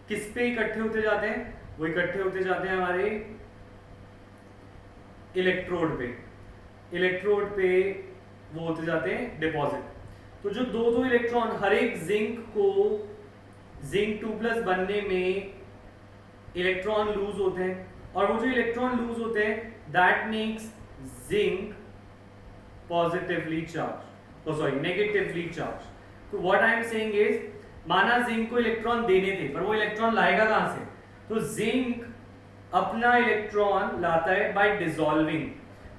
किस पे इकट्ठे होते जाते हैं? वो इकट्ठे होते जाते हैं हमारे इलेक्ट्रोड पे वो होते जाते हैं डिपॉजिट। तो जो दो दो इलेक्ट्रॉन हर एक जिंक 2+ बनने में इलेक्ट्रॉन लूज होते हैं, और वो जो इलेक्ट्रॉन लूज होते हैं that makes zinc positively charge, negatively charge. तो what I am saying is, माना जिंक को इलेक्ट्रॉन देने थे, पर वो इलेक्ट्रॉन लाएगा कहां से? तो जिंक अपना इलेक्ट्रॉन लाता है बाय डिसॉल्विंग।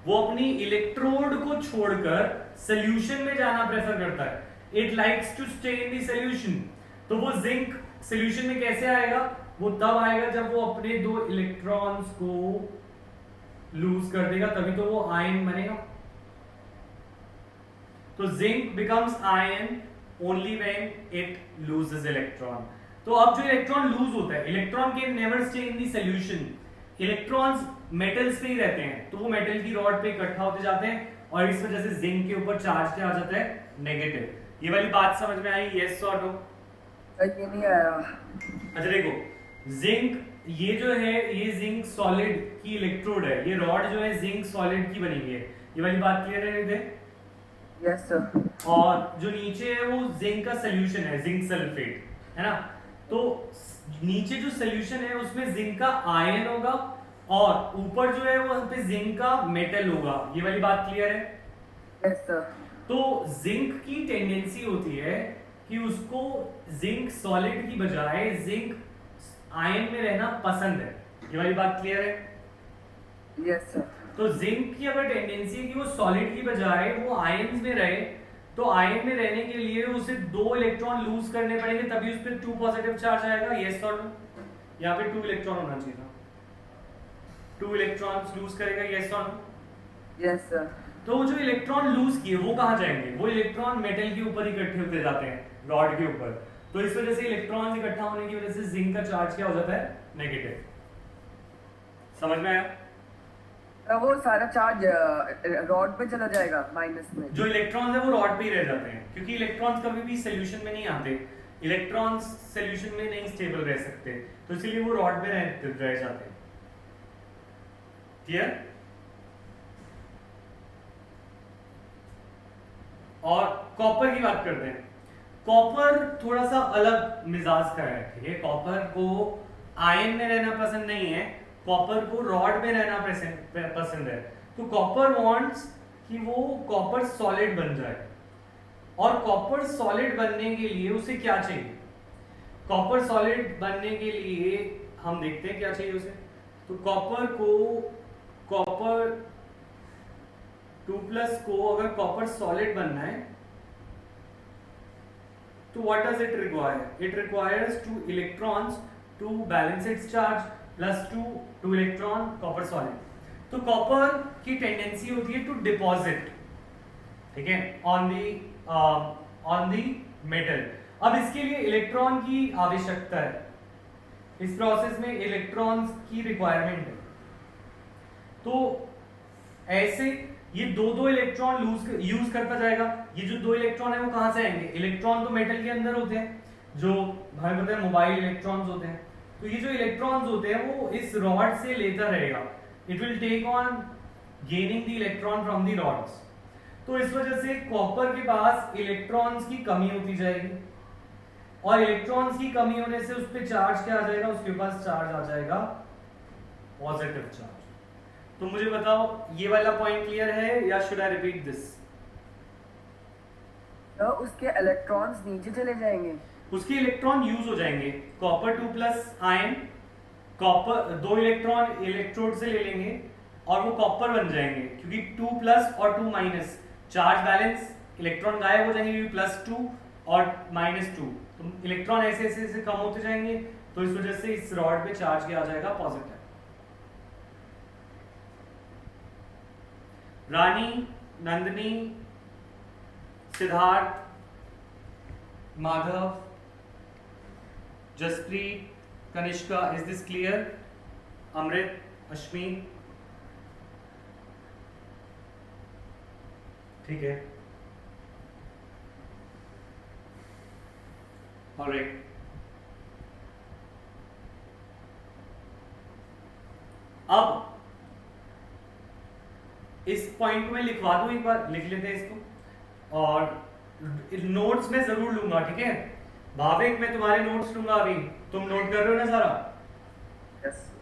वो अपनी इलेक्ट्रोड को छोड़कर सॉल्यूशन में जाना प्रेफर करता है। It likes to stay in the solution. तो वो जिंक सॉल्यूशन में कैसे आएगा? वो तब आएगा जब वो अपने दो इलेक्ट्रॉन्स को लूज कर देगा, तभी तो वो आयन बनेगा। तो zinc becomes ion only when it loses electron. तो अब जो इलेक्ट्रॉन लूज होता है, electron can never stay in the solution. Electrons metals पे ही रहते हैं, तो वो मेटल की रॉड पे इकट्ठा होते जाते हैं, और इस वजह से जिंक के ऊपर चार्ज क्या आ जाता है? नेगेटिव। ये वाली बात समझ में आई? यस और नो? ये नहीं आया। अच्छा देखो, जिंक ये जो है, ये जिंक सॉलिड की इलेक्ट्रोड है, ये रॉड जो है जिंक सॉलिड की बनी हुई है। ये वाली बात क्लियर है इधर? Yes sir. और जो नीचे है वो जिंक का सॉल्यूशन है, जिंक सल्फेट, है ना। तो नीचे जो सॉल्यूशन है उसमें जिंक का आयन होगा, और ऊपर जो है वो पे जिंक का मेटल होगा। ये वाली बात क्लियर है? Yes sir. तो जिंक की टेंडेंसी होती है कि उसको जिंक सॉलिड की बजाय जिंक आयन में रहना पसंद है। ये वाली बात क्लियर है? Yes sir. तो जिंक की अगर टेंडेंसी है कि वो सॉलिड की बजाय वो आयन्स में रहे, तो आयन में रहने के लिए उसे दो इलेक्ट्रॉन लूज करने पड़ेंगे, तभी उस पर 2 पॉजिटिव चार्ज आएगा। यस और नो? यहाँ पे 2 इलेक्ट्रॉन होना चाहिए था, 2 इलेक्ट्रॉन्स लूज करेगा। यस और नो? Yes sir. तो जो इलेक्ट्रॉन लूज किए वो कहाँ जाएंगे? वो इलेक्ट्रॉन मेटल के ऊपर इकट्ठे होते जाते हैं, रॉड के ऊपर। तो इस वजह से इलेक्ट्रॉन्स इकट्ठा होने की वजह से जिंक का चार्ज क्या हो जाता है? नेगेटिव। समझ में आया? वो सारा चार्ज रॉड पे चला जाएगा माइनस में। जो इलेक्ट्रॉन्स है वो रॉड पे ही रह जाते हैं, क्योंकि इलेक्ट्रॉन्स कभी भी सॉल्यूशन में नहीं आते, इलेक्ट्रॉन्स सॉल्यूशन में नहीं स्टेबल रह सकते, तो इसलिए वो रॉड में रह जाते हैं। क्लियर? और कॉपर की बात करते हैं। कॉपर थोड़ा सा अलग मिजाज का है, ठीक है। कॉपर को आयन में रहना पसंद नहीं है, कॉपर को रॉड में रहना पसंद है। तो कॉपर वांट्स कि वो कॉपर सॉलिड बन जाए, और कॉपर सॉलिड बनने के लिए उसे क्या चाहिए? कॉपर सॉलिड बनने के लिए हम देखते हैं क्या चाहिए उसे। तो कॉपर 2+ को अगर कॉपर सॉलिड बनना है तो what does it require? It requires 2 electrons to balance its charge plus 2 electron copper solid. तो कॉपर की टेंडेंसी होती है टू डिपॉजिट, ठीक है, ऑन दी मेटल। अब इसके लिए इलेक्ट्रॉन की आवश्यकता है, इस प्रोसेस में इलेक्ट्रॉन्स की रिक्वायरमेंट है। तो ऐसे ये दो इलेक्ट्रॉन यूज करता जाएगा। ये जो 2 इलेक्ट्रॉन है वो कहां से आएंगे? इलेक्ट्रॉन तो मेटल के अंदर होते हैं, जो हमें पता है मोबाइल इलेक्ट्रॉन्स होते हैं, तो ये जो इलेक्ट्रॉन्स होते हैं वो इस रॉड से लेता रहेगा, it will take on gaining the electron from the rods. तो इस वजह से कॉपर के पास इलेक्ट्रॉन्स की कमी होती जाएगी, और इलेक्ट्रॉन्स की कमी होने से उस पर चार्ज क्या आ जाएगा, उसके पास चार्ज आ जाएगा पॉजिटिव चार्ज। तो मुझे बताओ ये वाला पॉइंट क्लियर है या शुड आई रिपीट दिस? तो उसके इलेक्ट्रॉन्स नीचे चले जाएंगे, उसके इलेक्ट्रॉन यूज हो जाएंगे। Copper 2 plus ion, copper 2 electron electrode से ले लेंगे और वो कॉपर बन जाएंगे, क्योंकि 2 प्लस और 2 माइनस चार्ज बैलेंस, इलेक्ट्रॉन गायब हो जाएंगे क्योंकि +2 और -2, तो इलेक्ट्रॉन ऐसे ऐसे ऐसे कम होते जाएंगे, तो इस वजह से इस रॉड पे चार्ज क्या आ जाएगा, positive. Rani, Nandini, Siddharth, Madhav, Jaspreet, Kanishka, is this clear? Amrit, Ashmi, ठीक है, ऑलराइट। अब इस पॉइंट को मैं लिखवा दूं, एक बार लिख लेते हैं इसको, और नोट्स में जरूर लूंगा, ठीक है भाविक, मैं तुम्हारे नोट्स लूंगा अभी, तुम नोट कर रहे हो ना सारा? यस।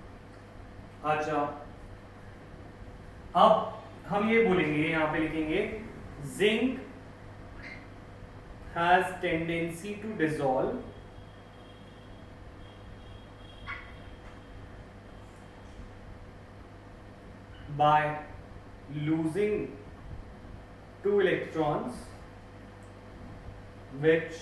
अच्छा, अब हम ये बोलेंगे, यहां पे लिखेंगे zinc has tendency to dissolve by losing 2 electrons which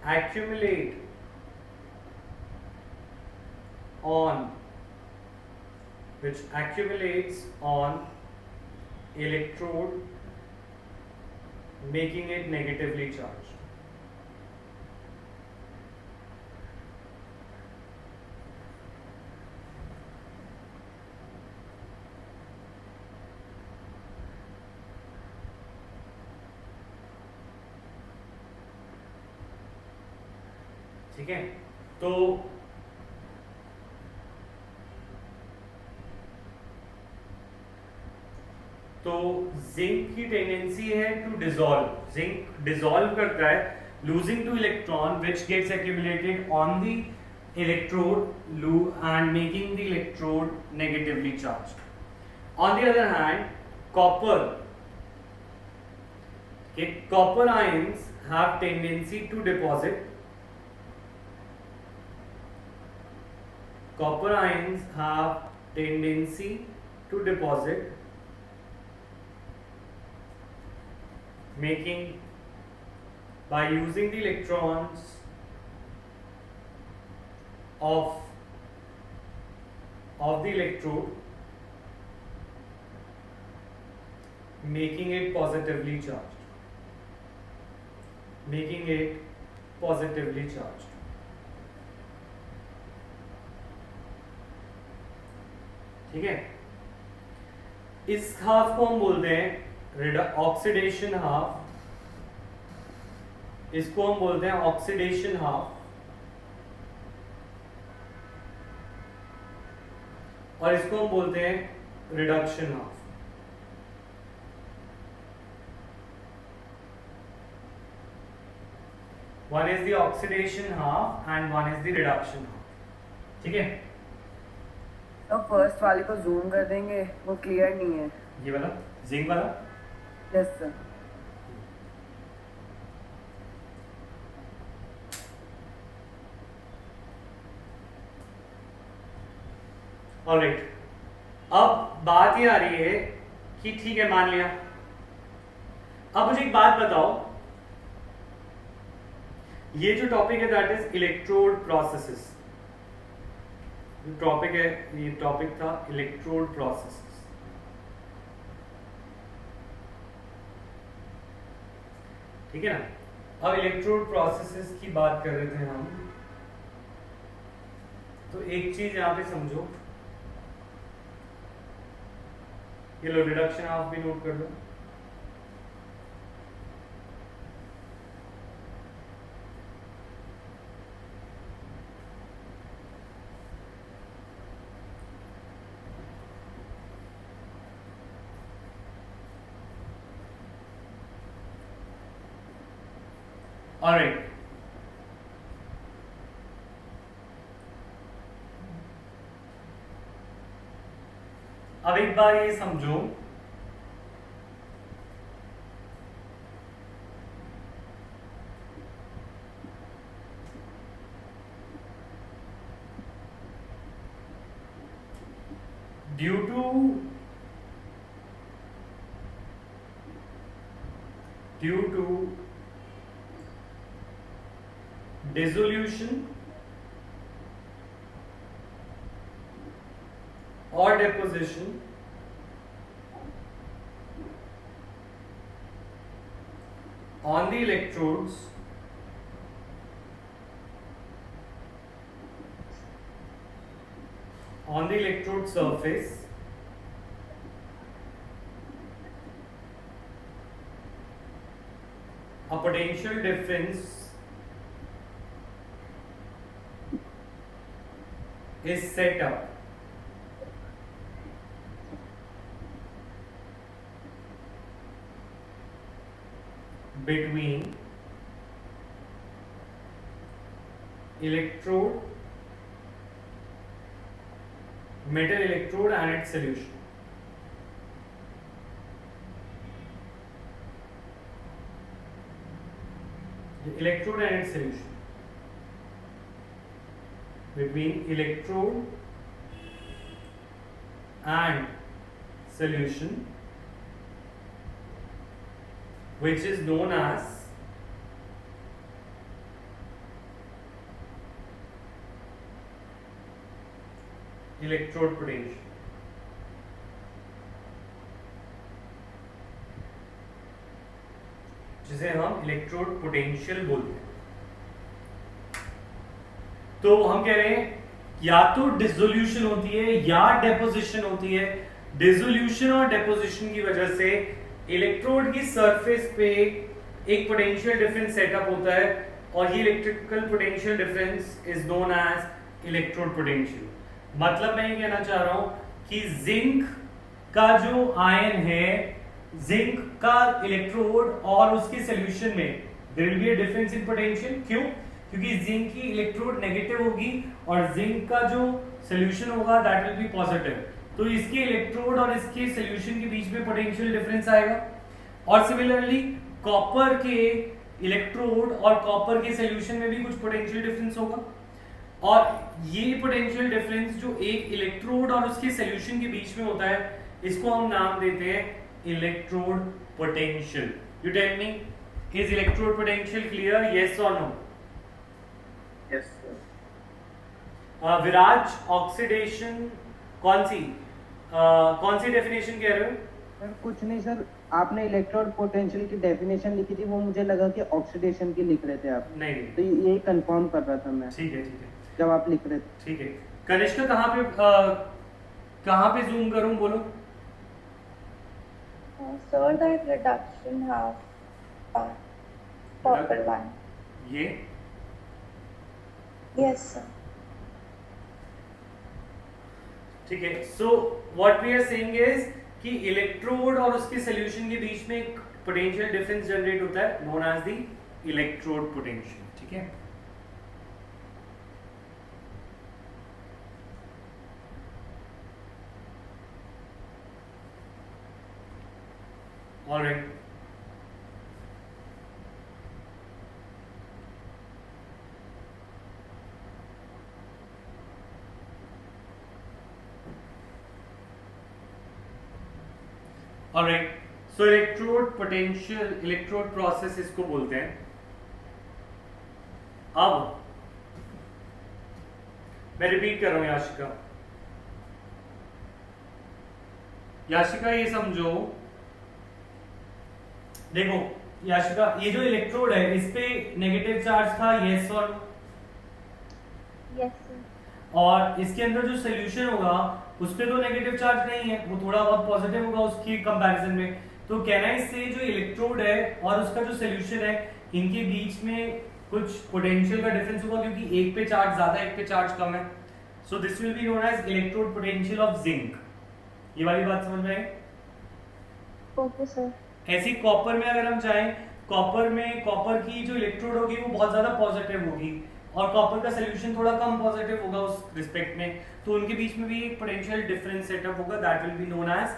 accumulate on which accumulates on electrode, making it negatively charged. ठीक है, तो जिंक की टेंडेंसी है टू डिसॉल्व, जिंक डिसॉल्व करता है losing 2 electron which gets accumulated on the electrode and making the electrode negatively charged. On the other hand, copper ions have tendency to deposit. Copper ions have tendency to deposit, making, by using the electrons of the electrode, making it positively charged, ठीक है। इस half को हम बोलते हैं oxidation half, इसको हम बोलते हैं ऑक्सीडेशन हाफ, और इसको हम बोलते हैं reduction half. One is the oxidation half and one is the reduction half, ठीक है। तो फर्स्ट वाले को जूम कर देंगे, वो क्लियर नहीं है। ये वाला जिंक वाला, यस सर। ऑलराइट, अब बात ये आ रही है कि ठीक है मान लिया, अब मुझे एक बात बताओ, ये जो टॉपिक है दैट इज इलेक्ट्रोड प्रोसेसेस, जो टॉपिक है ये टॉपिक था इलेक्ट्रोड प्रोसेसेस, ठीक है ना। अब इलेक्ट्रोड प्रोसेसेस की बात कर रहे थे हम, तो एक चीज यहां पे समझो, ये लो रिडक्शन हाफ भी नोट कर लो। ऑलराइट, अब एक बार ये समझो, due to dissolution or deposition on the electrodes surface, a potential difference is set up between metal electrode and its solution. The electrode and its solution. Between electrode and solution, which is known as electrode potential. जिसे हम electrode potential बोलते हैं। तो हम कह रहे हैं या तो डिसोल्यूशन होती है या डेपोजिशन होती है। डिसोल्यूशन और डेपोजिशन की वजह से इलेक्ट्रोड की सरफेस पे एक पोटेंशियल डिफरेंस सेटअप होता है और ये electrical potential difference is known as electrode potential. मतलब मैं ये कहना चाह रहा हूं कि जिंक का जो आयन है, जिंक का इलेक्ट्रोड और उसके सॉल्यूशन में there will be a difference in potential. क्यों? क्योंकि जिंक की इलेक्ट्रोड नेगेटिव होगी और जिंक का जो सॉल्यूशन होगा दैट विल बी पॉजिटिव। तो इसके इलेक्ट्रोड और इसके सॉल्यूशन के बीच में पोटेंशियल डिफरेंस आएगा। और सिमिलरली कॉपर के इलेक्ट्रोड और कॉपर के सॉल्यूशन में भी कुछ पोटेंशियल डिफरेंस होगा। और ये पोटेंशियल डिफरेंस जो एक इलेक्ट्रोड और उसके सॉल्यूशन के बीच में होता है, इसको हम नाम देते हैं electrode potential. You tell me, is electrode potential clear? Yes और नो? यस विराज, ऑक्सीडेशन कौन सी डेफिनेशन कह रहे हो? सर कुछ नहीं सर, आपने इलेक्ट्रोड पोटेंशियल की डेफिनेशन लिखी थी, वो मुझे लगा कि ऑक्सीडेशन की लिख रहे थे आप। नहीं, तो यही कंफर्म कर रहा था मैं। ठीक है जब आप लिख रहे थे। ठीक है। कनिष्का कहाँ पे जूम करूं, बोलो। Sir, that reduction half part, copper one. ये Yes, sir. ठीक है। So what we are saying is कि इलेक्ट्रोड और उसके सॉल्यूशन के बीच में एक पोटेंशियल डिफरेंस जनरेट होता है known as the electrode potential. ठीक है। Alright, alright. So electrode potential, electrode process इसको बोलते हैं। अब मैं रिपीट कर रहा हूं याशिका ये समझो। देखो याशिका, ये जो इलेक्ट्रोड है इस पे नेगेटिव चार्ज था, यस और नो? Yes, sir. और इसके अंदर जो सॉल्यूशन होगा उस पे तो नेगेटिव चार्ज नहीं है, वो थोड़ा बहुत पॉजिटिव होगा उसकी कंपैरिजन में। तो कहना है इससे जो इलेक्ट्रोड है और उसका जो सॉल्यूशन है, इनके बीच में कुछ पोटेंशियल का डिफरेंस होगा, क्योंकि एक पे चार्ज ज्यादा एक पे चार्ज कम है। So this will be known as electrode potential of zinc. ये वाली बात समझ में आई? Okay, sir. ऐसी कॉपर में अगर हम चाहें कॉपर की जो इलेक्ट्रोड होगी वो बहुत ज्यादा पॉजिटिव होगी और कॉपर का सोल्यूशन थोड़ा कम पॉजिटिव होगा उस रिस्पेक्ट में, तो उनके बीच में भी एक पोटेंशियल डिफरेंस सेटअप होगा, that will be known as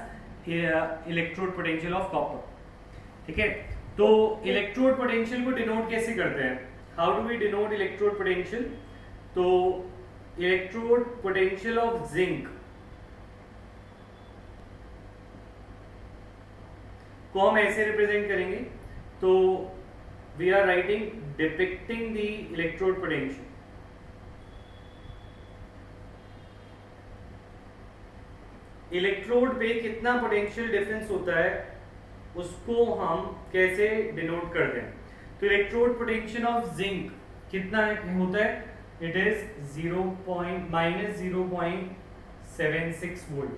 electrode potential of copper. ठीक है, तो इलेक्ट्रोड पोटेंशियल को डिनोट कैसे करते हैं, how do we denote electrode potential? तो इलेक्ट्रोड पोटेंशियल ऑफ जिंक को हम ऐसे रिप्रेजेंट करेंगे, तो we are writing depicting the electrode potential. Electrode पे कितना पोटेंशियल डिफरेंस होता है उसको हम कैसे डिनोट करते हैं? तो इलेक्ट्रोड पोटेंशियल ऑफ जिंक कितना होता है? It is -0.76 volt.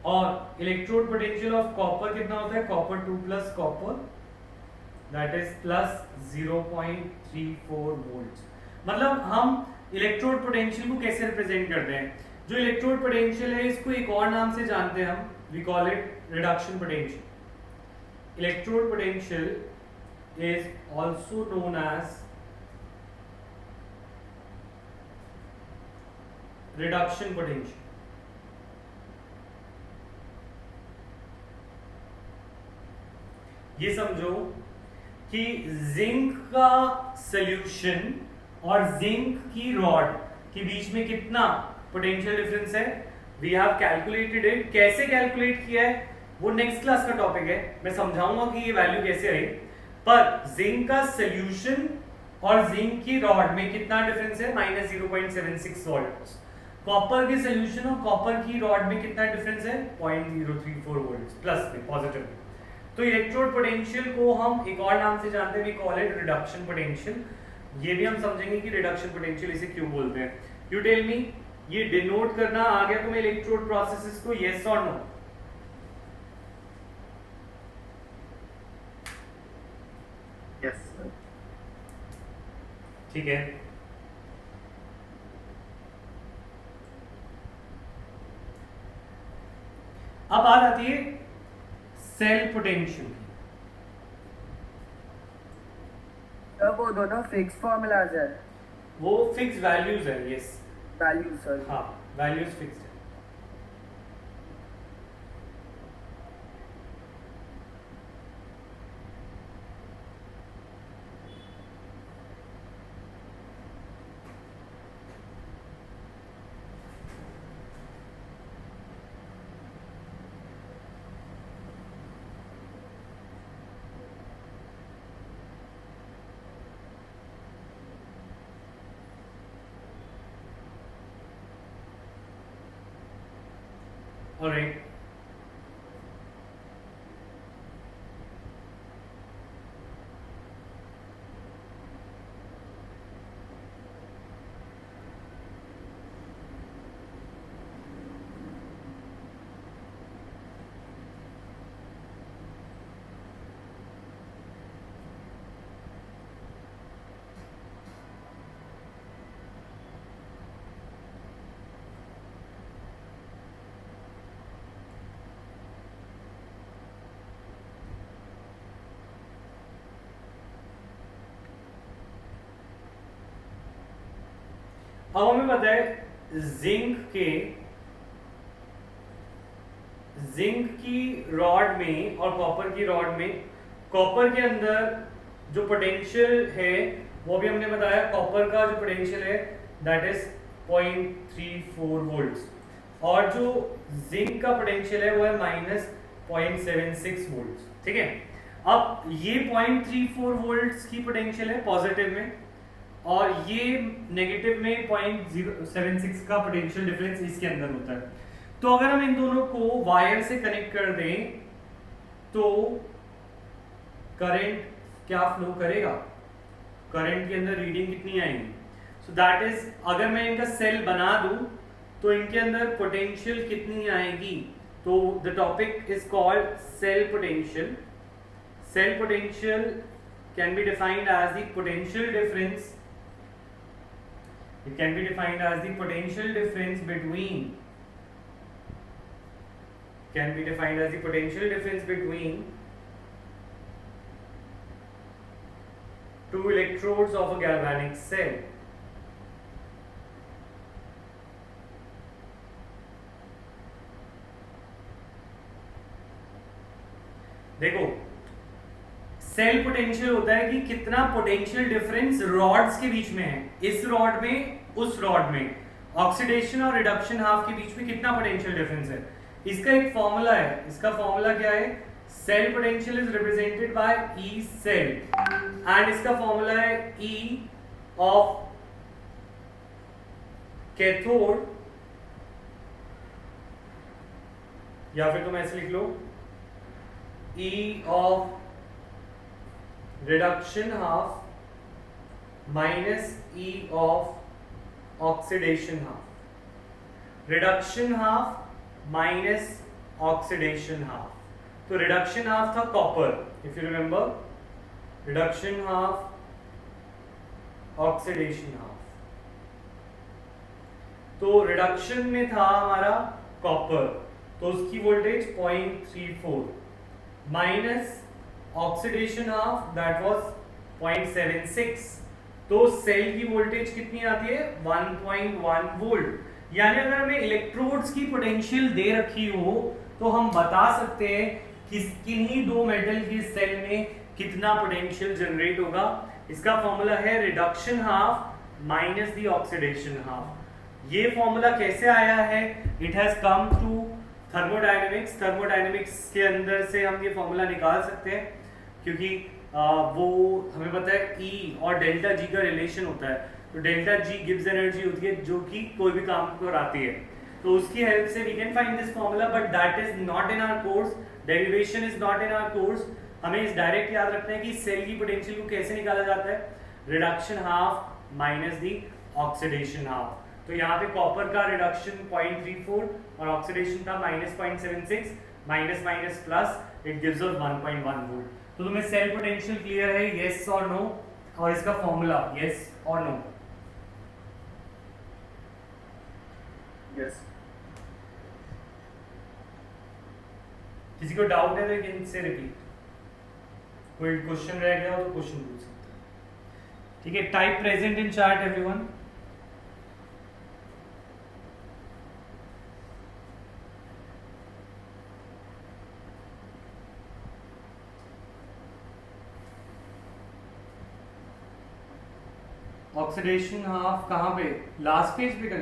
और इलेक्ट्रोड पोटेंशियल ऑफ कॉपर कितना होता है? Copper 2 plus copper that is plus 0.34 volt. मतलब हम इलेक्ट्रोड पोटेंशियल को कैसे रिप्रेजेंट करते हैं? जो इलेक्ट्रोड पोटेंशियल है इसको एक और नाम से जानते हैं हम, we call it reduction potential. Electrode potential is also known as reduction potential. ये समझो कि जिंक का सॉल्यूशन और जिंक की रॉड के बीच में कितना पोटेंशियल डिफरेंस है, वी हैव कैलकुलेटेड इट। कैसे कैलकुलेट किया है वो नेक्स्ट क्लास का टॉपिक है, मैं समझाऊंगा कि ये वैल्यू कैसे आई। पर जिंक का सॉल्यूशन और जिंक की रॉड में कितना डिफरेंस है? -0.76 वोल्ट। कॉपर के सॉल्यूशन और कॉपर की रॉड में कितना डिफरेंस है? 0.034 वोल्ट प्लस में, पॉजिटिव। तो इलेक्ट्रोड पोटेंशियल को हम एक और नाम से जानते हैं, we call it reduction potential. ये भी हम समझेंगे कि रिडक्शन पोटेंशियल इसे क्यों बोलते हैं। यू टेल मी, ये डिनोट करना आ गया तुम्हें इलेक्ट्रोड प्रोसेसेस को, यस और नो? यस ठीक है, अब बात आती है सेल पोटेंशियल की। तब वो दोनों फिक्स फॉर्मूलाज है, वो फिक्स वैल्यूज है, यस। Value sorry. हाँ, वैल्यूज फिक्स्ड है। Alright. अब हमें पता है जिंक की रॉड में और कॉपर की रॉड में, कॉपर के अंदर जो पोटेंशियल है वो भी हमने बताया, कॉपर का जो पोटेंशियल है दैट इज 0.34 वोल्ट्स, और जो जिंक का पोटेंशियल है वो है -0.76 वोल्ट्स। ठीक है, अब ये 0.34 वोल्ट्स की पोटेंशियल है पॉजिटिव में, और ये नेगेटिव में 0.076 का पोटेंशियल डिफरेंस इसके अंदर होता है। तो अगर हम इन दोनों को वायर से कनेक्ट कर दें तो करंट क्या फ्लो करेगा, करंट के अंदर रीडिंग कितनी आएगी? सो दैट इज, अगर मैं इनका सेल बना दूं तो इनके अंदर पोटेंशियल कितनी आएगी? तो the topic is called cell potential. Cell potential can be defined as the potential difference, it can be defined as the potential difference between, can be defined as the potential difference between 2 electrodes of a galvanic cell. देखो cell potential होता है कि कितना potential difference rods के बीच में है, इस rod में उस रॉड में, ऑक्सीडेशन और रिडक्शन हाफ के बीच में कितना पोटेंशियल डिफरेंस है। इसका एक फॉर्मूला है, इसका फॉर्मूला क्या है, cell potential is represented by E cell and इसका फॉर्मूला है ई ऑफ कैथोड, या फिर तुम ऐसे लिख लो E of reduction half minus E of oxidation half. Reduction half minus oxidation half. तो reduction half था copper, if you remember. Reduction half, oxidation half. तो reduction में था हमारा copper, तो उसकी voltage 0.34 minus oxidation half that was 0.76, तो cell की वोल्टेज कितनी आती है 1.1 वोल्ट। यानी अगर हमें इलेक्ट्रोड्स की पोटेंशियल दे रखी हो तो हम बता सकते हैं कि किन्हीं दो मेटल की सेल में कितना पोटेंशियल जनरेट होगा। इसका फॉर्मूला है reduction half minus the oxidation half. ये फॉर्मूला कैसे आया है, it has come to thermodynamics. Thermodynamics के अंदर से हम ये फॉर्मूला निकाल सकते हैं क्योंकि वो हमें पता है E और डेल्टा G का रिलेशन होता है, तो डेल्टा G गिव्स एनर्जी होती है जो कि कोई भी काम को कराती है, तो उसकी हेल्प से we can find this formula, but that is not in our course, derivation is not in our course. हमें इस डायरेक्ट याद रखना है कि सेल की पोटेंशियल को कैसे निकाला जाता है, reduction half minus the oxidation half. तो यहाँ पे कॉपर का रिडक्शन 0.34 और ऑक्सीडेशन था -0.76, minus minus plus, it gives us 1.1 volt. तो तुम्हें सेल पोटेंशियल क्लियर है, यस और नो, और इसका फॉर्मूला यस और नो। यस। किसी को डाउट है तो इनसे रिपीट, कोई क्वेश्चन रह गया हो तो क्वेश्चन पूछ सकते हैं। ठीक है, type present in chart everyone. Oxidation half कहाँ पे, लास्ट पेज पे कर